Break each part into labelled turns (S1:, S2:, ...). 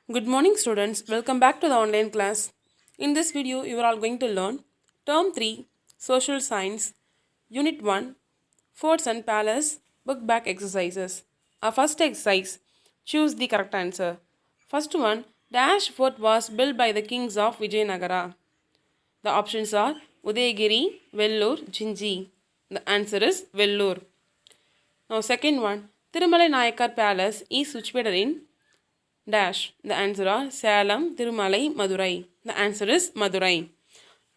S1: Good morning students, welcome back to the online class. In this video, you are all going to learn Term 3 Social Science, Unit 1, Forts and Palace, book back exercises. Our first exercise, choose the correct answer. First one, Dash Fort was built by the kings of Vijayanagara. The options are Udayagiri, Vellore, Jinji. The answer is Vellore. Now second one, Tirumalai Nayakar Palace is situated in Dash. The answer are Salem, Tirumalai, Madurai. The answer is Madurai.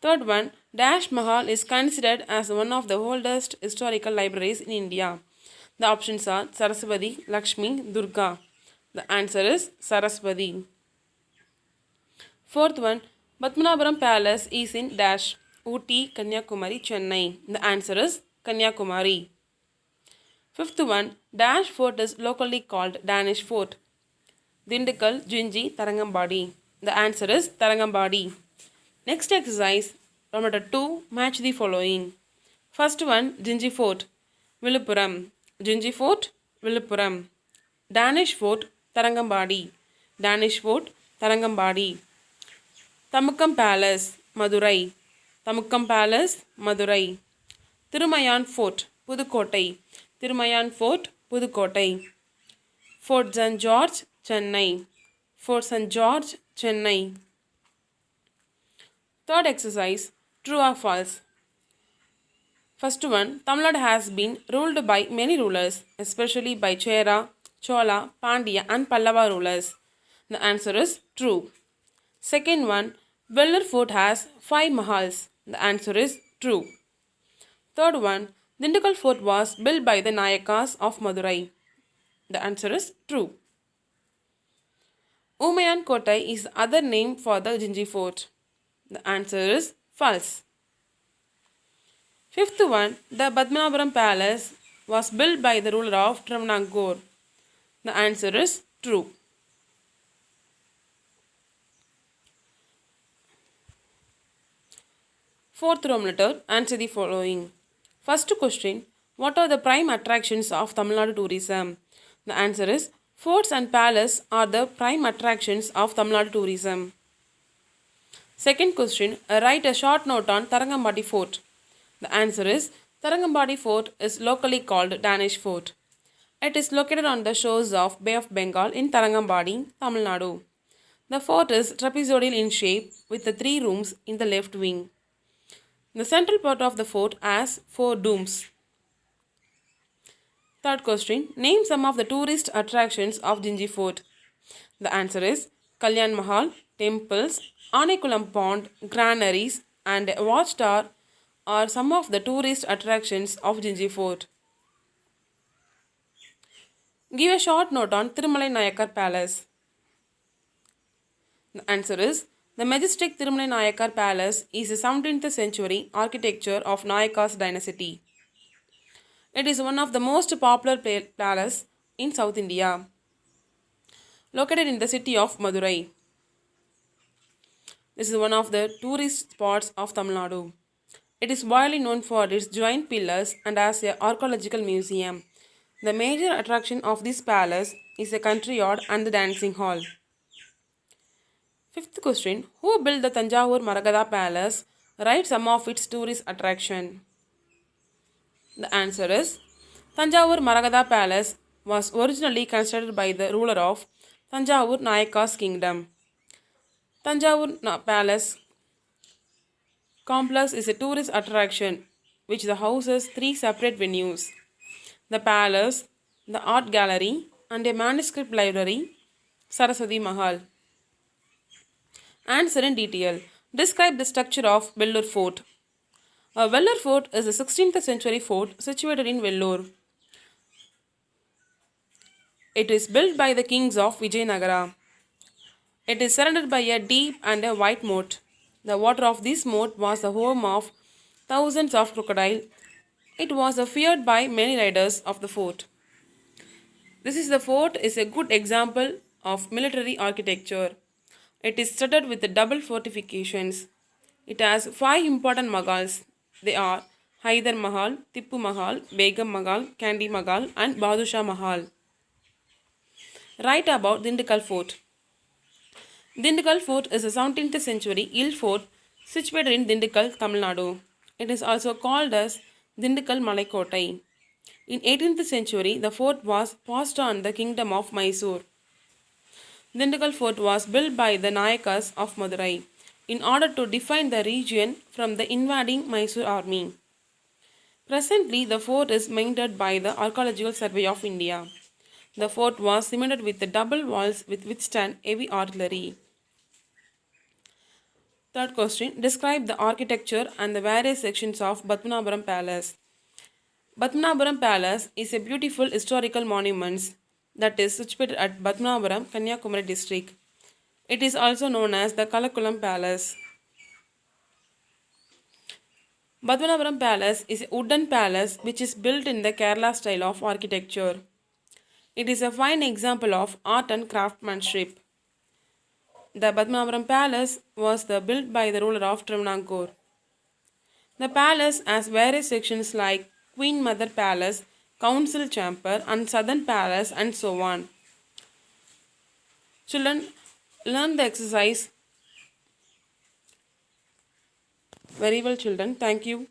S1: Third one, Dash Mahal is considered as one of the oldest historical libraries in India. The options are Saraswati, Lakshmi, Durga. The answer is Saraswati. Fourth one, Padmanapuram Palace is in Dash, Ooty, Kanyakumari, Chennai. The answer is Kanyakumari. Fifth one, Dash Fort is locally called Danish Fort. Dhindikal, Jinji, Tarangamadi. The answer is Tarangamadi. Next exercise, number 2, match the following. First one, Jinji Fort, Viluppuram. Jinji Fort, Viluppuram. Danish Fort, Tarangambadi. Danish Fort, Tarangambadi. Thamukkam Palace, Madurai. Thamukkam Palace, Madurai. Thirumayan Fort, Pudukottai. Thirumayan Fort, Pudukottai. Fort St. George, Chennai. Fort St. George, Chennai. Third exercise, true or false. First one, Tamilnadu has been ruled by many rulers, especially by Chera, Chola, Pandya and Pallava rulers. The answer is true. Second one, Vellore Fort has 5 mahals. The answer is true. Third one, Dhindikal Fort was built by the Nayakas of Madurai. The answer is true. Umayan Kotai is the other name for the Jinji Fort. The answer is false. Fifth one, the Padmanapuram Palace was built by the ruler of Travancore. The answer is true. Fourth Roman letter, answer the following. First question, what are the prime attractions of Tamil Nadu tourism? The answer is forts and palace are the prime attractions of Tamil Nadu tourism. Second question, write a short note on Tarangamadi Fort. The answer is Tarangamadi Fort is locally called Danish Fort. It is located on the shores of Bay of Bengal in Tarangamadi, Tamil Nadu. The fort is trapezoidal in shape with the 3 rooms in the left wing. The central part of the fort has 4 domes. Third question, name some of the tourist attractions of Jinji Fort. The answer is Kalyan Mahal, temples, Anekulam Pond, granaries and a watchtower are some of the tourist attractions of Jinji Fort. Give a short note on Tirumalai Nayakar Palace. The answer is the majestic Tirumalai Nayakar Palace is a 17th century architecture of Nayakas dynasty. It is one of the most popular palaces in South India, located in the city of Madurai. This is one of the tourist spots of Tamil Nadu. It is widely known for its giant pillars and as an archaeological museum. The major attraction of this palace is the country yard and the dancing hall. Fifth question, who built the Tanjavur Maragada Palace? Write some of its tourist attraction. The answer is Tanjavur Maragada Palace was originally constructed by the ruler of Tanjavur Nayaka's kingdom. Tanjavur Palace complex is a tourist attraction which houses 3 separate venues: the palace, the art gallery and a manuscript library, Saraswati Mahal. Answer in detail. Describe the structure of Vellore Fort. A Vellore Fort is a 16th century fort situated in Vellore. It is built by the kings of Vijayanagara. It is surrounded by a deep and a wide moat. The water of this moat was the home of thousands of crocodiles. It was feared by many riders of the fort. The fort is a good example of military architecture. It is studded with the double fortifications. It has 5 important mahals. They are Haidar Mahal, Tippu Mahal, Begum Mahal, Kandy Mahal and Badusha Mahal. Write about Dhindikal Fort. Dhindikal Fort is a 17th century hill fort situated in Dhindikal, Tamilnadu. It is also called as Dhindikal Malaikotai. In 18th century, the fort was passed on the kingdom of Mysore. Dhindikal Fort was built by the Nayakas of Madurai in order to defend the region from the invading Mysore army. Presently, the fort is maintained by the Archaeological Survey of India. The fort was cemented with the double walls which withstand heavy artillery. Third question, describe the architecture and the various sections of Padmanabaram Palace. Padmanabaram Palace is a beautiful historical monument that is situated at Padmanabaram, Kanyakumari district. It is also known as the Kalakulam Palace. Padmanabaram Palace is a wooden palace which is built in the Kerala style of architecture. It is a fine example of art and craftsmanship. The Padmanabaram Palace was built by the ruler of Travancore. The palace has various sections like Queen Mother Palace, Council Chamber, and Southern Palace, and so on. Children, learn the exercise very well, children. Thank you.